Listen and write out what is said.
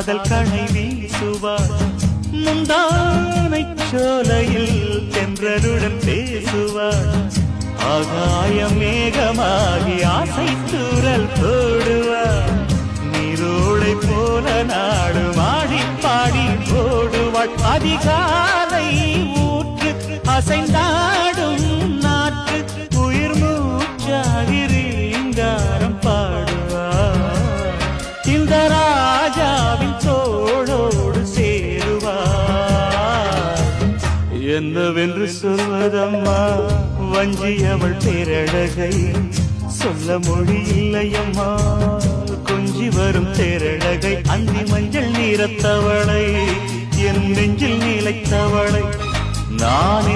காதல் கணை வீசுவார் முந்தானை சோலையில் தென்றருடன் பேசுவார் ஆகாய மேகமாகி ஆசை தூரல் போடுவார் நீரோளை போல நாடு மாடி பாடி போடுவாள் அதிகாலை ஊற்று அசைந்தாடும் நாற்று உயிர் மூச்சாகிறீங்காரம் பாடுவார் இந்த ராஜாவின் தோளோடு சேருவார் என்னவென்று சொல்வதம்மா வஞ்சி அவள் பேரழகை சொல்ல மொழி இல்லையம்மா கொஞ்சி வரும் தேரழகை அந்தி மஞ்சள் நீரத்தவளை என் நெஞ்சில் நிலைத்தவளை நான்